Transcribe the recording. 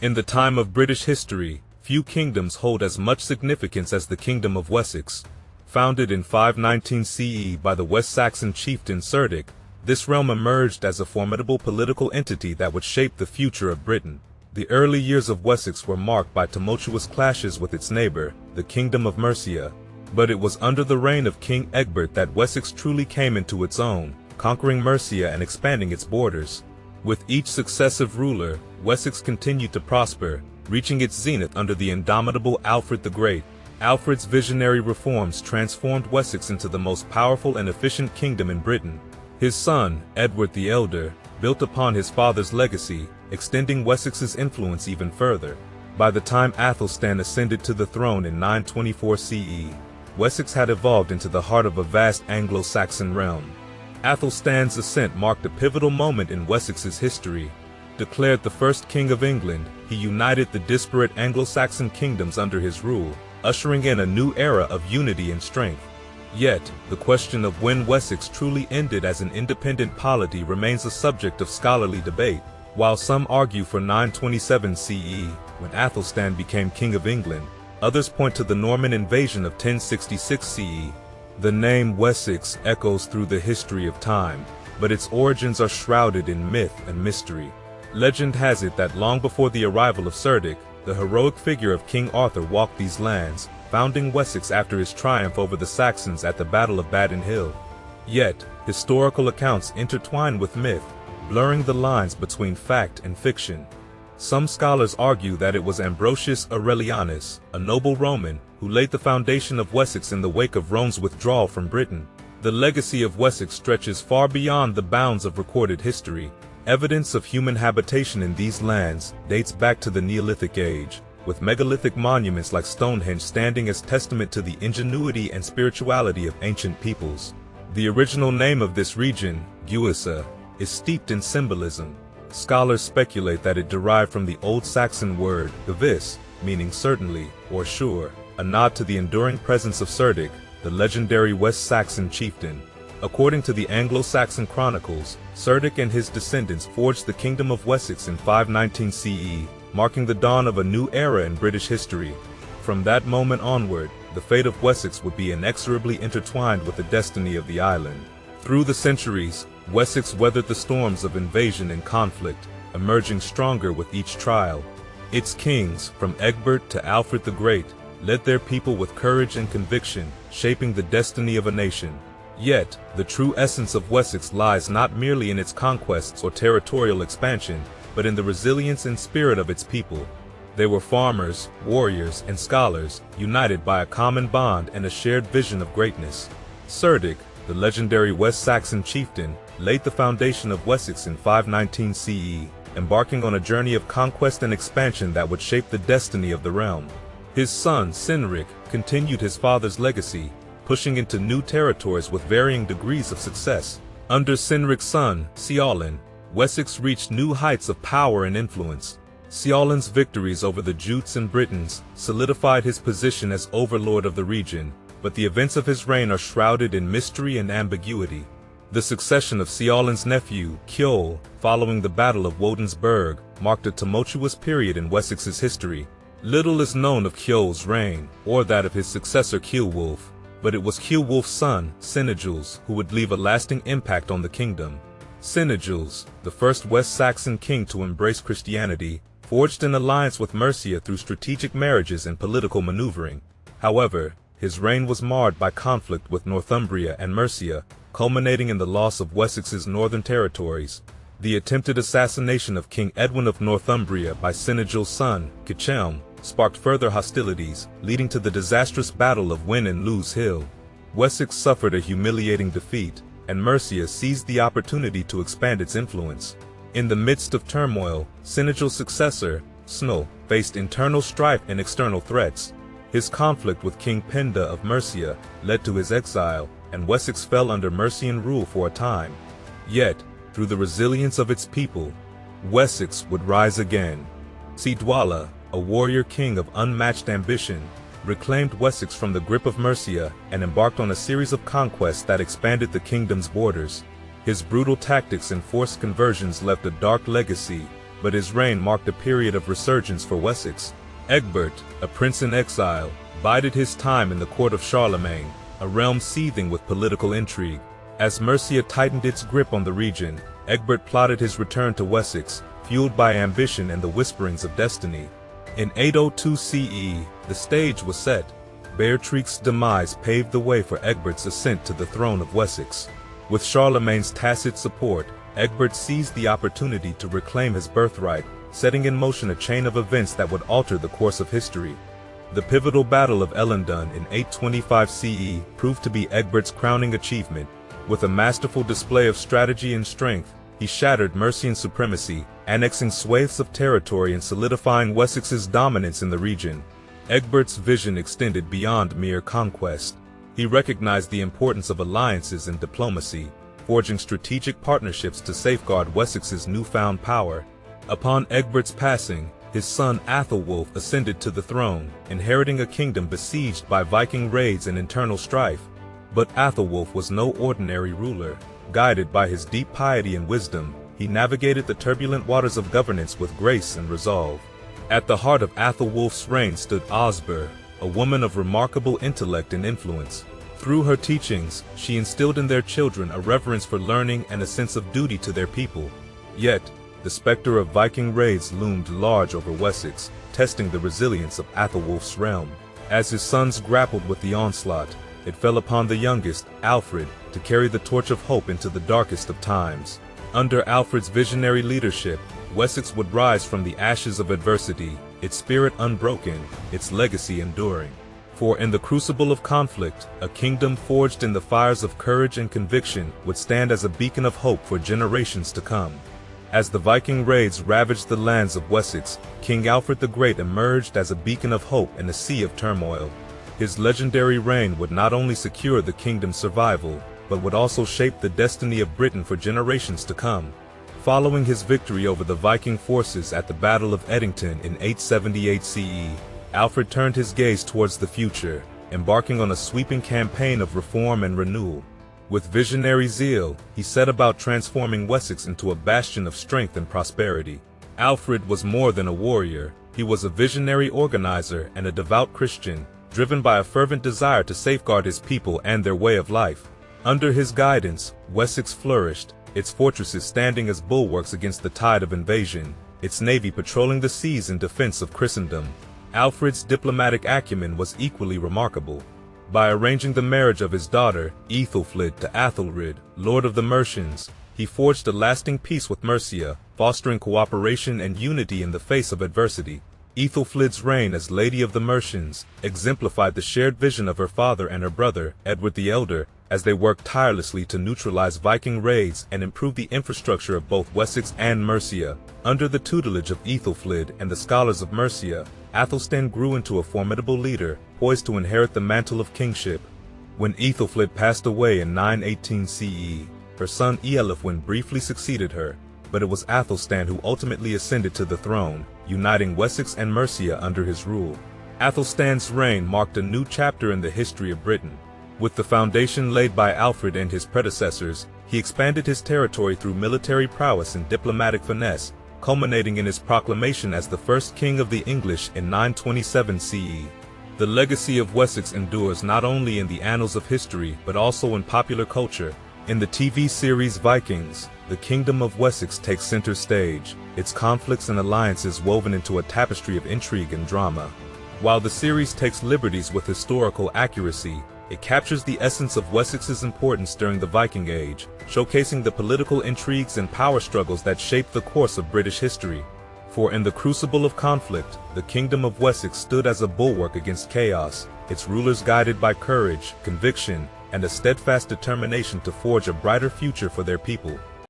In the time of British history, few kingdoms hold as much significance as the Kingdom of Wessex. Founded in 519 CE by the West Saxon chieftain Cerdic, this realm emerged as a formidable political entity that would shape the future of Britain. The early years of Wessex were marked by tumultuous clashes with its neighbor, the Kingdom of Mercia. But it was under the reign of King Egbert that Wessex truly came into its own, conquering Mercia and expanding its borders. With each successive ruler, Wessex continued to prosper, reaching its zenith under the indomitable Alfred the Great. Alfred's visionary reforms transformed Wessex into the most powerful and efficient kingdom in Britain. His son, Edward the Elder, built upon his father's legacy, extending Wessex's influence even further. By the time Athelstan ascended to the throne in 924 CE, Wessex had evolved into the heart of a vast Anglo-Saxon realm. Athelstan's ascent marked a pivotal moment in Wessex's history. Declared the first king of England, he united the disparate Anglo-Saxon kingdoms under his rule, ushering in a new era of unity and strength. Yet, the question of when Wessex truly ended as an independent polity remains a subject of scholarly debate. While some argue for 927 CE, when Athelstan became King of England, others point to the Norman invasion of 1066 CE. The name Wessex echoes through the history of time, but its origins are shrouded in myth and mystery. Legend has it that long before the arrival of Cerdic, the heroic figure of King Arthur walked these lands, founding Wessex after his triumph over the Saxons at the Battle of Badon Hill. Yet, historical accounts intertwine with myth, blurring the lines between fact and fiction. Some scholars argue that it was Ambrosius Aurelianus, a noble Roman, who laid the foundation of Wessex in the wake of Rome's withdrawal from Britain. The legacy of Wessex stretches far beyond the bounds of recorded history. Evidence of human habitation in these lands dates back to the Neolithic age, with megalithic monuments like Stonehenge standing as testament to the ingenuity and spirituality of ancient peoples. The original name of this region, Guisa, is steeped in symbolism. Scholars speculate that it derived from the Old Saxon word gewiss, meaning certainly or sure, a nod to the enduring presence of Cerdic, the legendary West Saxon chieftain. According to the Anglo-Saxon chronicles, Cerdic and his descendants forged the Kingdom of Wessex in 519 CE, marking the dawn of a new era in British history. From that moment onward, the fate of Wessex would be inexorably intertwined with the destiny of the island. Through the centuries, Wessex weathered the storms of invasion and conflict, emerging stronger with each trial. Its kings, from Egbert to Alfred the Great, led their people with courage and conviction, shaping the destiny of a nation. Yet, the true essence of Wessex lies not merely in its conquests or territorial expansion, but in the resilience and spirit of its people. They were farmers, warriors, and scholars, united by a common bond and a shared vision of greatness. Cerdic, the legendary West Saxon chieftain, laid the foundation of Wessex in 519 CE, embarking on a journey of conquest and expansion that would shape the destiny of the realm. His son, Cynric, continued his father's legacy, pushing into new territories with varying degrees of success. Under Cynric's son, Ceawlin, Wessex reached new heights of power and influence. Ceawlin's victories over the Jutes and Britons solidified his position as overlord of the region, but the events of his reign are shrouded in mystery and ambiguity. The succession of Ceawlin's nephew, Ceawl, following the Battle of Woden's-Burg, marked a tumultuous period in Wessex's history. Little is known of Ceawl's reign, or that of his successor Ceolwulf, but it was Ceolwulf's son, Cynegiles, who would leave a lasting impact on the kingdom. Cynegiles, the first West Saxon king to embrace Christianity, forged an alliance with Mercia through strategic marriages and political maneuvering. However, his reign was marred by conflict with Northumbria and Mercia, culminating in the loss of Wessex's northern territories. The attempted assassination of King Edwin of Northumbria by Cynegiles' son, Cuchelm, sparked further hostilities, leading to the disastrous Battle of Win and Lose Hill. Wessex suffered a humiliating defeat, and Mercia seized the opportunity to expand its influence. In the midst of turmoil, Cynegiles' successor, Snul, faced internal strife and external threats. His conflict with King Penda of Mercia led to his exile, and Wessex fell under Mercian rule for a time. Yet, through the resilience of its people, Wessex would rise again. Ceawlin, a warrior king of unmatched ambition, reclaimed Wessex from the grip of Mercia and embarked on a series of conquests that expanded the kingdom's borders. His brutal tactics and forced conversions left a dark legacy, but his reign marked a period of resurgence for Wessex. Egbert, a prince in exile, bided his time in the court of Charlemagne, a realm seething with political intrigue. As Mercia tightened its grip on the region, Egbert plotted his return to Wessex, fueled by ambition and the whisperings of destiny. In 802 CE, the stage was set. Beorhtric's demise paved the way for Egbert's ascent to the throne of Wessex. With Charlemagne's tacit support, Egbert seized the opportunity to reclaim his birthright, setting in motion a chain of events that would alter the course of history. The pivotal Battle of Ellendun in 825 CE proved to be Egbert's crowning achievement. With a masterful display of strategy and strength, he shattered Mercian supremacy, annexing swathes of territory and solidifying Wessex's dominance in the region. Egbert's vision extended beyond mere conquest. He recognized the importance of alliances and diplomacy, forging strategic partnerships to safeguard Wessex's newfound power. Upon Egbert's passing, his son Athelwulf ascended to the throne, inheriting a kingdom besieged by Viking raids and internal strife. But Athelwulf was no ordinary ruler. Guided by his deep piety and wisdom, he navigated the turbulent waters of governance with grace and resolve. At the heart of Athelwulf's reign stood Osber, a woman of remarkable intellect and influence. Through her teachings, she instilled in their children a reverence for learning and a sense of duty to their people. Yet, the specter of Viking raids loomed large over Wessex, testing the resilience of Athelwulf's realm. As his sons grappled with the onslaught, it fell upon the youngest, Alfred, to carry the torch of hope into the darkest of times. Under Alfred's visionary leadership, Wessex would rise from the ashes of adversity, its spirit unbroken, its legacy enduring. For in the crucible of conflict, a kingdom forged in the fires of courage and conviction would stand as a beacon of hope for generations to come. As the Viking raids ravaged the lands of Wessex, King Alfred the Great emerged as a beacon of hope in a sea of turmoil. His legendary reign would not only secure the kingdom's survival, but would also shape the destiny of Britain for generations to come. Following his victory over the Viking forces at the Battle of Edington in 878 CE, Alfred turned his gaze towards the future, embarking on a sweeping campaign of reform and renewal. With visionary zeal, he set about transforming Wessex into a bastion of strength and prosperity. Alfred was more than a warrior. He was a visionary organizer and a devout Christian, driven by a fervent desire to safeguard his people and their way of life. Under his guidance, Wessex flourished, its fortresses standing as bulwarks against the tide of invasion, its navy patrolling the seas in defense of Christendom. Alfred's diplomatic acumen was equally remarkable. By arranging the marriage of his daughter, Ethelfled, to Athelred, Lord of the Mercians, he forged a lasting peace with Mercia, fostering cooperation and unity in the face of adversity. Ethelfled's reign as Lady of the Mercians exemplified the shared vision of her father and her brother, Edward the Elder, as they worked tirelessly to neutralize Viking raids and improve the infrastructure of both Wessex and Mercia. Under the tutelage of Ethelfled and the scholars of Mercia, Athelstan grew into a formidable leader, poised to inherit the mantle of kingship. When Ethelfled passed away in 918 CE, her son Ealhfwine briefly succeeded her, but it was Athelstan who ultimately ascended to the throne, uniting Wessex and Mercia under his rule. Athelstan's reign marked a new chapter in the history of Britain. With the foundation laid by Alfred and his predecessors, he expanded his territory through military prowess and diplomatic finesse, culminating in his proclamation as the first king of the English in 927 CE. The legacy of Wessex endures not only in the annals of history but also in popular culture. In the TV series Vikings, the Kingdom of Wessex takes center stage, its conflicts and alliances woven into a tapestry of intrigue and drama. While the series takes liberties with historical accuracy, it captures the essence of Wessex's importance during the Viking Age, showcasing the political intrigues and power struggles that shaped the course of British history. For in the crucible of conflict, the Kingdom of Wessex stood as a bulwark against chaos, its rulers guided by courage, conviction, and a steadfast determination to forge a brighter future for their people.